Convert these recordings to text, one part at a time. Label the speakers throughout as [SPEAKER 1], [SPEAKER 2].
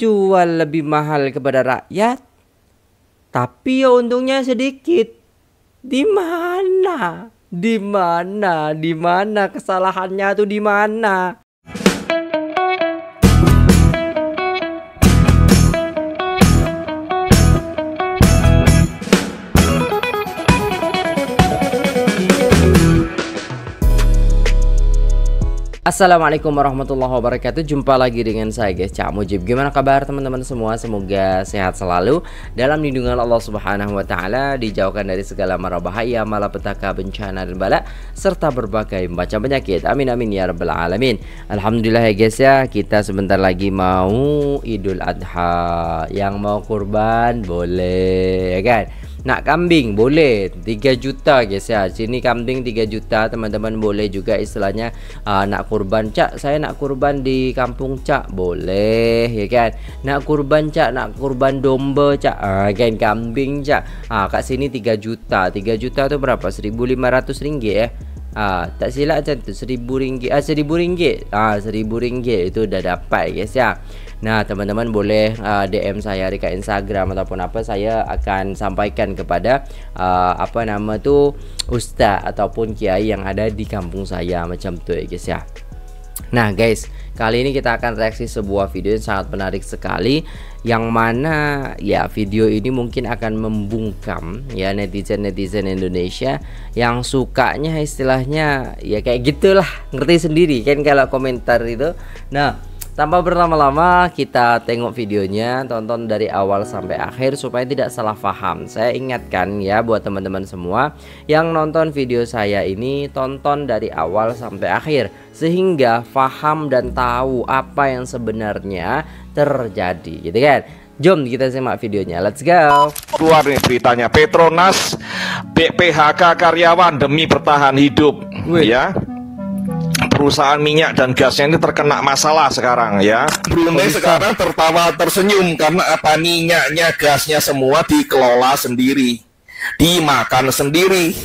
[SPEAKER 1] jual lebih mahal kepada rakyat, tapi ya untungnya sedikit. Di mana? Di mana? Di mana kesalahannya tuh di mana? Assalamualaikum warahmatullahi wabarakatuh. Jumpa lagi dengan saya guys, Cak Mujib. Gimana kabar teman-teman semua? Semoga sehat selalu dalam lindungan Allah Subhanahu wa taala, dijauhkan dari segala mara bahaya, malapetaka, bencana dan bala serta berbagai macam penyakit. Amin amin ya rabbal alamin. Alhamdulillah ya guys ya, kita sebentar lagi mau Idul Adha. Yang mau kurban boleh ya kan? Nak kambing boleh 3 juta guys ya. Sini kambing 3 juta teman-teman, boleh juga istilahnya nak kurban, Cak saya nak kurban di kampung Cak, boleh ya kan. Nak kurban Cak, nak kurban domba Cak, kan kambing Cak. Kat sini 3 juta. 3 juta tuh berapa? 1.500 ringgit ya. Tak silap macam tu, 1.000 ringgit. 1.000 ringgit. 1.000 ringgit itu udah dapat guys ya. Nah teman-teman boleh DM saya dekat Instagram ataupun apa, saya akan sampaikan kepada apa nama tu, ustaz ataupun kiai yang ada di kampung saya, macam tu ya guys ya. Nah guys, kali ini kita akan reaksi sebuah video yang sangat menarik sekali, yang mana ya video ini mungkin akan membungkam ya netizen-netizen Indonesia yang sukanya istilahnya ya kayak gitulah, ngerti sendiri kan kalau komentar itu. Nah tanpa berlama-lama kita tengok videonya, tonton dari awal sampai akhir supaya tidak salah paham. Saya ingatkan ya buat teman-teman semua yang nonton video saya ini, tonton dari awal sampai akhir sehingga paham dan tahu apa yang sebenarnya terjadi gitu kan. Jom kita simak videonya, let's go.
[SPEAKER 2] Keluar nih beritanya, Petronas PHK karyawan demi bertahan hidup. Ya, perusahaan minyak dan gasnya ini terkena masalah sekarang ya. Brunei sekarang tertawa tersenyum karena apa, minyaknya gasnya semua dikelola sendiri, dimakan sendiri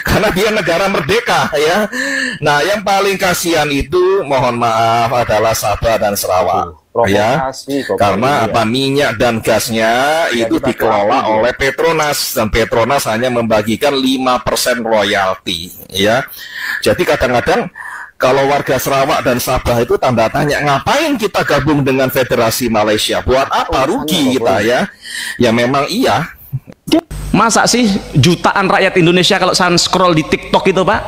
[SPEAKER 2] karena dia negara merdeka ya. Nah yang paling kasihan itu mohon maaf adalah Sabah dan Sarawak ya, karena apa, minyak dan gasnya itu dikelola oleh Petronas dan Petronas hanya membagikan 5% royalti ya. Jadi kadang-kadang kalau warga Sarawak dan Sabah itu tanda tanya, ngapain kita gabung dengan Federasi Malaysia? Buat apa? Rugi kita ya. Ya memang iya.
[SPEAKER 3] Masa sih jutaan rakyat Indonesia kalau saya scroll di TikTok itu Pak,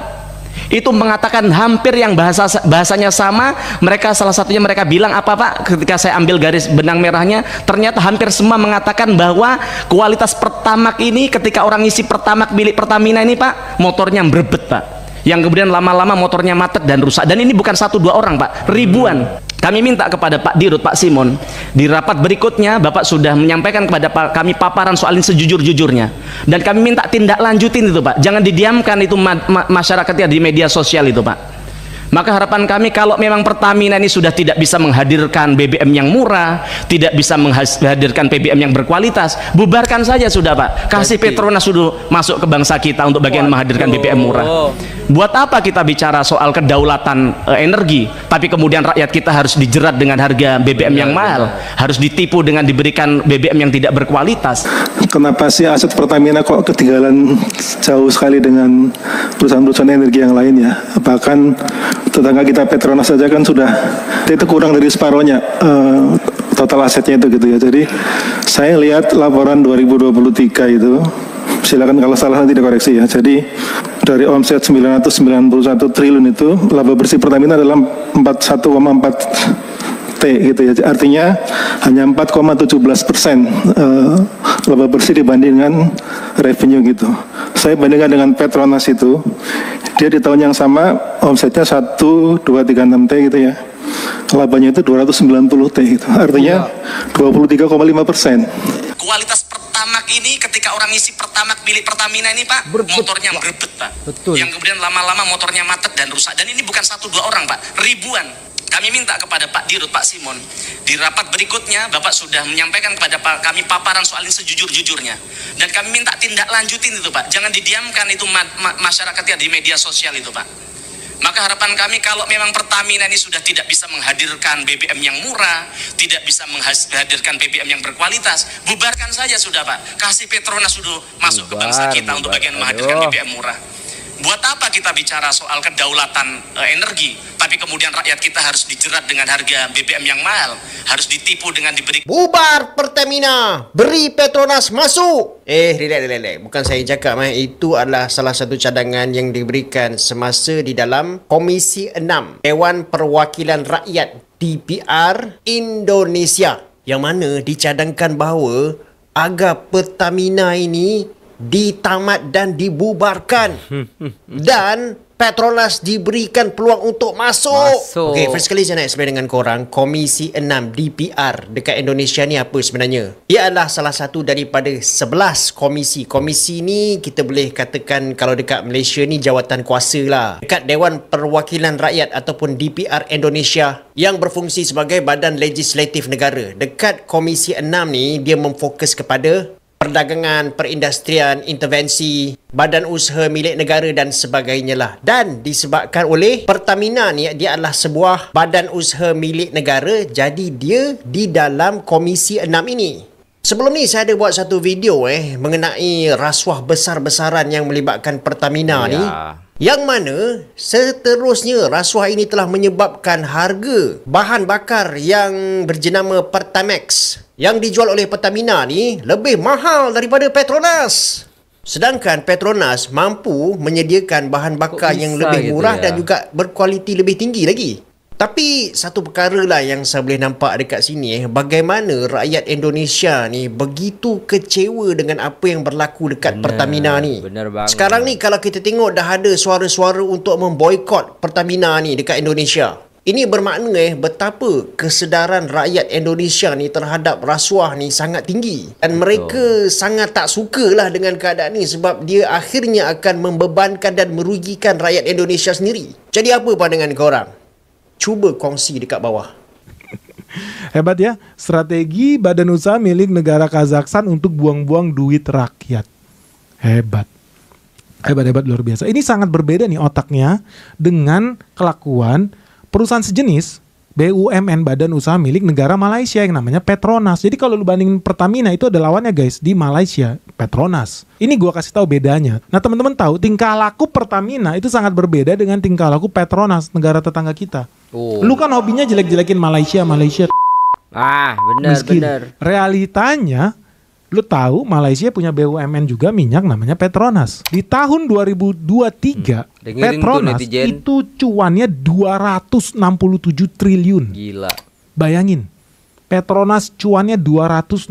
[SPEAKER 3] itu mengatakan hampir yang bahasanya sama. Mereka salah satunya mereka bilang apa Pak, ketika saya ambil garis benang merahnya, ternyata hampir semua mengatakan bahwa kualitas Pertamax ini ketika orang isi Pertamax milik Pertamina ini Pak, motornya berebet Pak, yang kemudian lama-lama motornya macet dan rusak. Dan ini bukan 1-2 orang Pak, ribuan. Kami minta kepada Pak Dirut, Pak Simon, di rapat berikutnya Bapak sudah menyampaikan kepada kami paparan soal ini sejujur-jujurnya, dan kami minta tindak lanjutin itu Pak, jangan didiamkan itu masyarakatnya di media sosial itu Pak. Maka harapan kami, kalau memang Pertamina ini sudah tidak bisa menghadirkan BBM yang murah, tidak bisa menghadirkan BBM yang berkualitas, bubarkan saja sudah Pak. Kasih Petronas sudah masuk ke bangsa kita untuk bagian menghadirkan BBM murah. Buat apa kita bicara soal kedaulatan energi, tapi kemudian rakyat kita harus dijerat dengan harga BBM yang mahal, harus ditipu dengan diberikan BBM yang tidak berkualitas.
[SPEAKER 4] Kenapa sih aset Pertamina kok ketinggalan jauh sekali dengan perusahaan-perusahaan energi yang lain ya? Bahkan tetangga kita Petronas saja kan sudah itu kurang dari separohnya total asetnya itu gitu ya. Jadi saya lihat laporan 2023 itu, silakan kalau salah nanti dikoreksi ya. Jadi dari omset 991 triliun itu laba bersih Pertamina adalah 41,4 T gitu ya. Artinya hanya 4,17% laba bersih dibandingkan revenue gitu. Saya bandingkan dengan Petronas itu, dia di tahun yang sama omsetnya 1236 T gitu ya, labanya itu 290 T gitu, artinya 23,5%.
[SPEAKER 3] Kualitas Pertamax ini ketika orang isi Pertamax milik Pertamina ini Pak, motornya berebet Pak. Betul. Yang kemudian lama-lama motornya macet dan rusak. Dan ini bukan 1-2 orang Pak, ribuan. Kami minta kepada Pak Dirut, Pak Simon, di rapat berikutnya Bapak sudah menyampaikan kepada kami paparan soal ini sejujur-jujurnya, dan kami minta tindak lanjutin itu Pak, jangan didiamkan itu masyarakatnya di media sosial itu Pak. Maka harapan kami kalau memang Pertamina ini sudah tidak bisa menghadirkan BBM yang murah, tidak bisa menghadirkan BBM yang berkualitas, bubarkan saja sudah Pak. Kasih Petronas sudah masuk ke bangsa kita untuk bagian menghadirkan BBM murah. Buat apa kita bicara soal kedaulatan energi, tapi kemudian rakyat kita harus dijerat dengan harga BBM yang mahal, harus ditipu dengan diberi...
[SPEAKER 5] Bubar Pertamina, beri Petronas masuk. Relax. Bukan saya cakap, itu adalah salah satu cadangan yang diberikan semasa di dalam Komisi 6 Dewan Perwakilan Rakyat DPR Indonesia, yang mana dicadangkan bahawa agar Pertamina ini ditamat dan dibubarkan dan Petronas diberikan peluang untuk masuk. Okey, first kali saya nak explain dengan korang Komisi 6 DPR dekat Indonesia ni apa sebenarnya. Ia adalah salah satu daripada 11 komisi. Komisi ni kita boleh katakan kalau dekat Malaysia ni jawatan kuasa lah. Dekat Dewan Perwakilan Rakyat ataupun DPR Indonesia yang berfungsi sebagai badan legislatif negara. Dekat Komisi 6 ni dia memfokus kepada perdagangan, perindustrian, intervensi, badan usaha milik negara dan sebagainya lah. Dan disebabkan oleh Pertamina ni, dia adalah sebuah badan usaha milik negara, jadi dia di dalam Komisi 6 ini. Sebelum ni saya ada buat satu video mengenai rasuah besar-besaran yang melibatkan Pertamina ni. Yang mana seterusnya rasuah ini telah menyebabkan harga bahan bakar yang berjenama Pertamax yang dijual oleh Pertamina ni lebih mahal daripada Petronas. Sedangkan Petronas mampu menyediakan bahan bakar yang lebih murah dan juga berkualiti lebih tinggi lagi. Tapi satu perkara lah yang saya boleh nampak dekat sini bagaimana rakyat Indonesia ni begitu kecewa dengan apa yang berlaku dekat Pertamina ni. Sekarang ni kalau kita tengok dah ada suara-suara untuk memboikot Pertamina ni dekat Indonesia. Ini bermakna betapa kesedaran rakyat Indonesia ni terhadap rasuah ni sangat tinggi. Dan mereka sangat tak sukalah dengan keadaan ni sebab dia akhirnya akan membebankan dan merugikan rakyat Indonesia sendiri. Jadi apa pandangan korang? Cuba kongsi dekat bawah.
[SPEAKER 6] Hebat ya, strategi badan usaha milik negara Kazakhstan untuk buang-buang duit rakyat. Hebat. Hebat luar biasa. Ini sangat berbeda nih otaknya dengan kelakuan perusahaan sejenis BUMN badan usaha milik negara Malaysia yang namanya Petronas. Jadi kalau lu bandingin Pertamina itu ada lawannya guys di Malaysia, Petronas. Ini gua kasih tahu bedanya. Nah, teman-teman tahu tingkah laku Pertamina itu sangat berbeda dengan tingkah laku Petronas, negara tetangga kita. Lu kan hobinya jelek-jelekin Malaysia. Benar. Realitanya lu tahu Malaysia punya BUMN juga minyak namanya Petronas. Di tahun 2023 Petronas itu cuannya 267 triliun.
[SPEAKER 1] Gila.
[SPEAKER 6] Bayangin. Petronas cuannya 267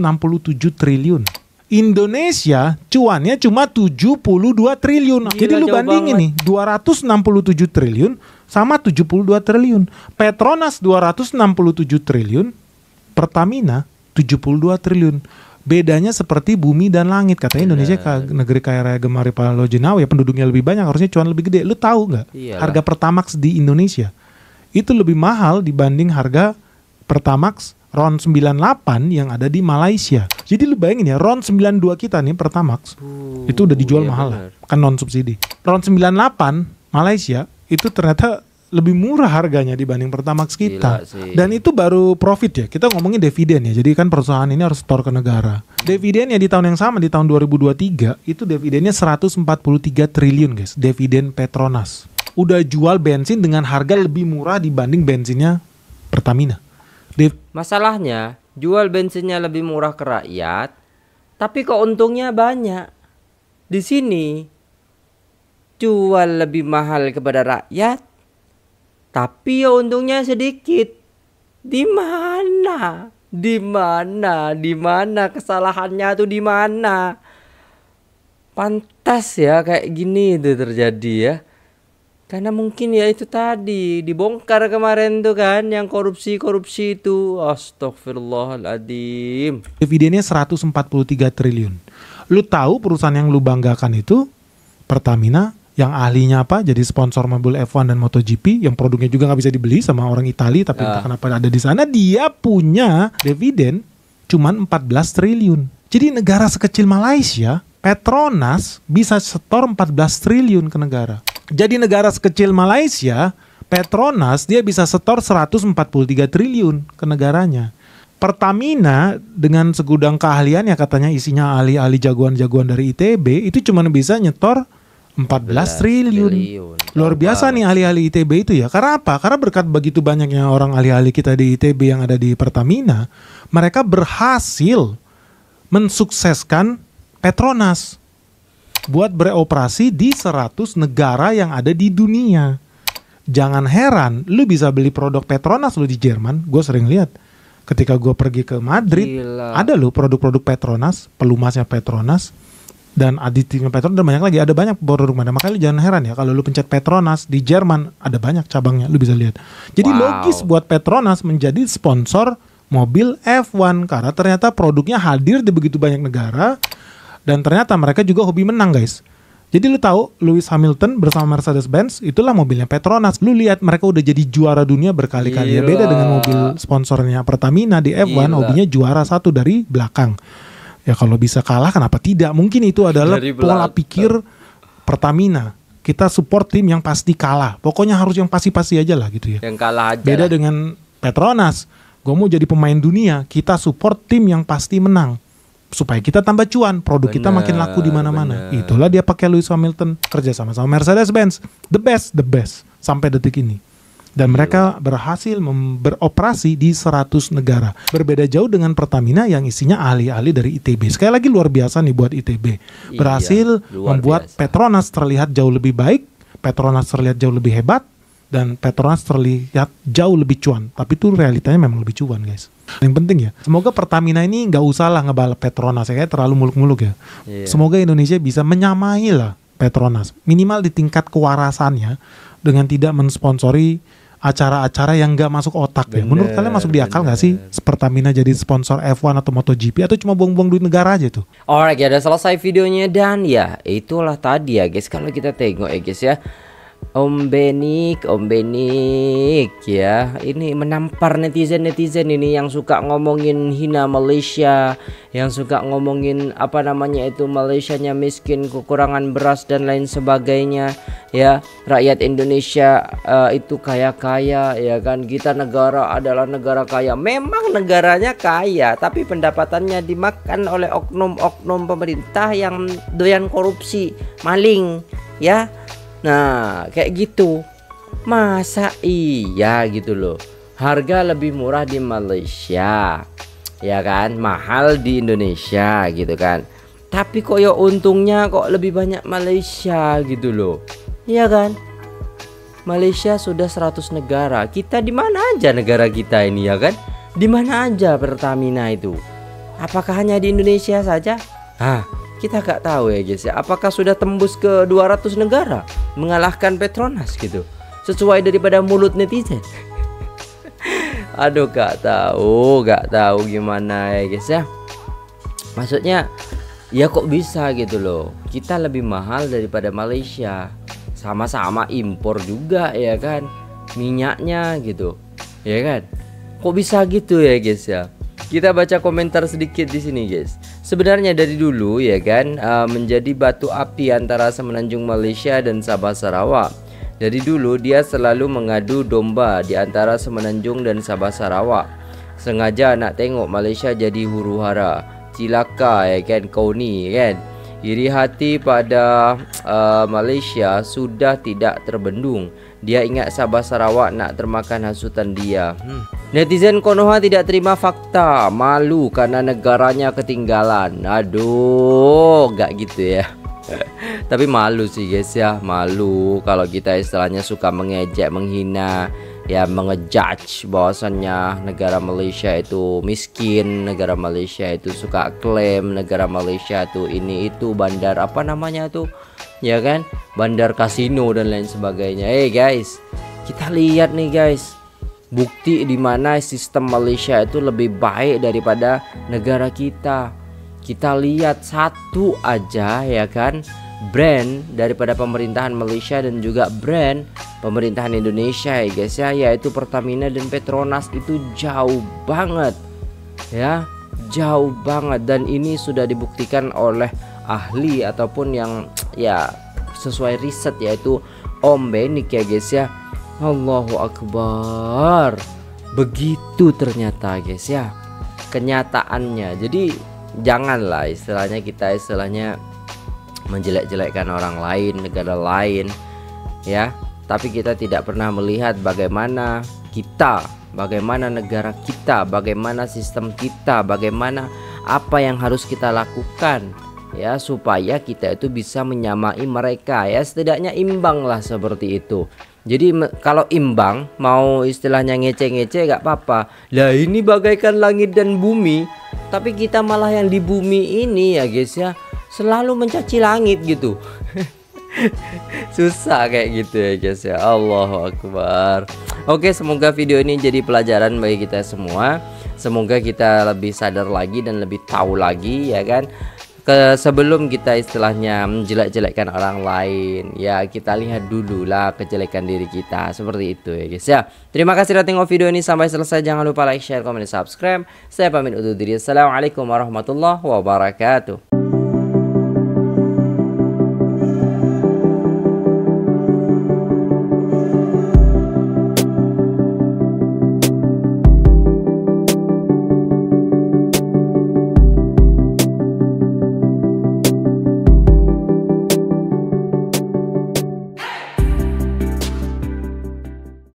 [SPEAKER 6] triliun. Indonesia cuannya cuma 72 triliun. Gila, jadi lu bandingin nih 267 triliun sama 72 triliun. Petronas 267 triliun, Pertamina 72 triliun. Bedanya seperti bumi dan langit. Katanya Indonesia negeri kaya raya gemari Palo Jenawi ya, penduduknya lebih banyak, harusnya cuan lebih gede. Lu tahu nggak harga Pertamax di Indonesia itu lebih mahal dibanding harga Pertamax RON 98 yang ada di Malaysia. Jadi lu bayangin ya, RON 92 kita nih Pertamax itu udah dijual mahal lah, kan non subsidi. RON 98 Malaysia itu ternyata lebih murah harganya dibanding Pertamax kita. Dan itu baru profit ya. Kita ngomongin dividen ya. Jadi kan perusahaan ini harus setor ke negara. Dividennya di tahun yang sama, di tahun 2023 itu dividennya 143 triliun guys. Dividen Petronas. Udah jual bensin dengan harga lebih murah dibanding bensinnya Pertamina.
[SPEAKER 1] Masalahnya jual bensinnya lebih murah ke rakyat, tapi keuntungnya banyak. Di sini jual lebih mahal kepada rakyat, tapi ya untungnya sedikit. Di mana kesalahannya tuh di mana? Pantas ya kayak gini itu terjadi ya. Karena mungkin ya itu tadi dibongkar kemarin tuh kan yang korupsi itu. Astagfirullahaladzim.
[SPEAKER 6] Dividennya 143 triliun. Lu tahu perusahaan yang lu banggakan itu Pertamina, yang ahlinya apa? Jadi sponsor mobil F1 dan MotoGP, yang produknya juga nggak bisa dibeli sama orang Italia, tapi entah kenapa ada di sana. Dia punya dividen cuman 14 triliun. Jadi negara sekecil Malaysia, Petronas bisa setor 14 triliun ke negara. Jadi negara sekecil Malaysia, Petronas dia bisa setor 143 triliun ke negaranya. Pertamina dengan segudang keahlian ya katanya isinya ahli-ahli jagoan-jagoan dari ITB itu cuma bisa nyetor 14 triliun. Luar biasa nih ahli-ahli ITB itu ya. Karena apa? Karena berkat begitu banyaknya orang ahli-ahli kita di ITB yang ada di Pertamina, mereka berhasil mensukseskan Petronas buat beroperasi di 100 negara yang ada di dunia. Jangan heran, lu bisa beli produk Petronas lu di Jerman. Gue sering lihat ketika gue pergi ke Madrid, ada loh produk-produk Petronas, pelumasnya Petronas, dan aditifnya Petronas, dan banyak lagi. Ada banyak produk mana. Makanya lu jangan heran ya kalau lu pencet Petronas di Jerman, ada banyak cabangnya, lu bisa lihat. Jadi logis buat Petronas menjadi sponsor mobil F1 karena ternyata produknya hadir di begitu banyak negara, dan ternyata mereka juga hobi menang, guys. Jadi lu tahu Lewis Hamilton bersama Mercedes-Benz itulah mobilnya Petronas. Lu lihat mereka udah jadi juara dunia berkali-kali. Ya, beda dengan mobil sponsornya Pertamina di F1, hobinya juara satu dari belakang. Ya kalau bisa kalah kenapa tidak? Mungkin itu adalah pola pikir Pertamina. Kita support tim yang pasti kalah. Pokoknya harus yang pasti-pasti aja lah gitu ya.
[SPEAKER 1] Yang kalah aja.
[SPEAKER 6] Beda dengan Petronas. Gue mau jadi pemain dunia, kita support tim yang pasti menang. Supaya kita tambah cuan, produk kita makin laku di mana-mana. Itulah dia pakai Lewis Hamilton kerja sama Mercedes-Benz, the best sampai detik ini. Dan mereka berhasil beroperasi di 100 negara. Berbeda jauh dengan Pertamina yang isinya ahli-ahli dari ITB. Sekali lagi luar biasa nih buat ITB. Berhasil membuat Petronas terlihat jauh lebih baik, Petronas terlihat jauh lebih hebat, dan Petronas terlihat jauh lebih cuan. Tapi itu realitanya memang lebih cuan, guys. Yang penting ya, semoga Pertamina ini nggak usah lah ngebalap Petronas, ya, kayak terlalu muluk-muluk ya. Semoga Indonesia bisa menyamai lah Petronas, minimal di tingkat kewarasannya, dengan tidak mensponsori acara-acara yang nggak masuk otak ya. Menurut kalian masuk di akal nggak sih Pertamina jadi sponsor F1 atau MotoGP, atau cuma buang-buang duit negara aja tuh?
[SPEAKER 1] Alright ya, udah selesai videonya, dan ya itulah tadi ya guys, kalau kita tengok ya guys ya, Om Benik ya, ini menampar netizen ini yang suka ngomongin hina Malaysia, yang suka ngomongin apa namanya itu Malaysianya miskin, kekurangan beras dan lain sebagainya ya. Rakyat Indonesia itu kaya-kaya ya kan, kita negara adalah negara kaya. Memang negaranya kaya, tapi pendapatannya dimakan oleh oknum-oknum pemerintah yang doyan korupsi, maling ya. Nah kayak gitu, masa iya gitu loh, harga lebih murah di Malaysia ya kan, mahal di Indonesia gitu kan, tapi kok ya untungnya kok lebih banyak Malaysia gitu loh, iya kan. Malaysia sudah 100 negara, kita di mana aja negara kita ini ya kan, di mana aja Pertamina itu, apakah hanya di Indonesia saja? Kita gak tahu ya guys ya, apakah sudah tembus ke 200 negara mengalahkan Petronas gitu, sesuai daripada mulut netizen. Aduh gak tahu gimana ya guys ya. Maksudnya ya kok bisa gitu loh, kita lebih mahal daripada Malaysia, sama-sama impor juga ya kan minyaknya gitu ya kan, kok bisa gitu ya guys ya. Kita baca komentar sedikit di sini guys. Sebenarnya dari dulu ya kan menjadi batu api antara semenanjung Malaysia dan Sabah Sarawak. Dari dulu dia selalu mengadu domba di antara semenanjung dan Sabah Sarawak. Sengaja nak tengok Malaysia jadi huru-hara. Cilaka ya kan kau ni kan. Iri hati pada Malaysia sudah tidak terbendung. Dia ingat Sabah Sarawak nak termakan hasutan dia. Netizen Konoha tidak terima fakta, malu karena negaranya ketinggalan. Aduh, gak gitu ya. Tapi malu sih guys ya, malu kalau kita istilahnya suka mengejek, menghina, ya mengejudge bahwasannya negara Malaysia itu miskin, negara Malaysia itu suka klaim, negara Malaysia itu ini itu bandar apa namanya tuh, ya kan, bandar kasino dan lain sebagainya. Guys, kita lihat nih guys, bukti di mana sistem Malaysia itu lebih baik daripada negara kita. Kita lihat satu aja ya kan, brand daripada pemerintahan Malaysia dan juga brand pemerintahan Indonesia ya guys ya, yaitu Pertamina dan Petronas itu jauh banget ya, jauh banget. Dan ini sudah dibuktikan oleh ahli ataupun yang ya sesuai riset, yaitu ombeni ya guys ya. Allahu Akbar. Begitu ternyata guys ya kenyataannya. Jadi janganlah istilahnya menjelek-jelekkan orang lain, negara lain ya, tapi kita tidak pernah melihat bagaimana kita, bagaimana negara kita, bagaimana sistem kita, bagaimana apa yang harus kita lakukan ya supaya kita itu bisa menyamai mereka ya, setidaknya imbang lah seperti itu. Jadi kalau imbang, mau istilahnya ngece-ngece gak apa-apa. Lah ini bagaikan langit dan bumi, tapi kita malah yang di bumi ini ya guys ya selalu mencaci langit gitu. Susah kayak gitu ya guys ya. Allahu Akbar. Oke, semoga video ini jadi pelajaran bagi kita semua. Semoga kita lebih sadar lagi dan lebih tahu lagi ya kan, sebelum kita istilahnya menjelek-jelekkan orang lain ya, kita lihat dulu lah kejelekan diri kita, seperti itu ya guys ya. Terima kasih sudah tengok video ini sampai selesai. Jangan lupa like, share, komen, dan subscribe. Saya pamit undur diri. Assalamualaikum warahmatullahi wabarakatuh.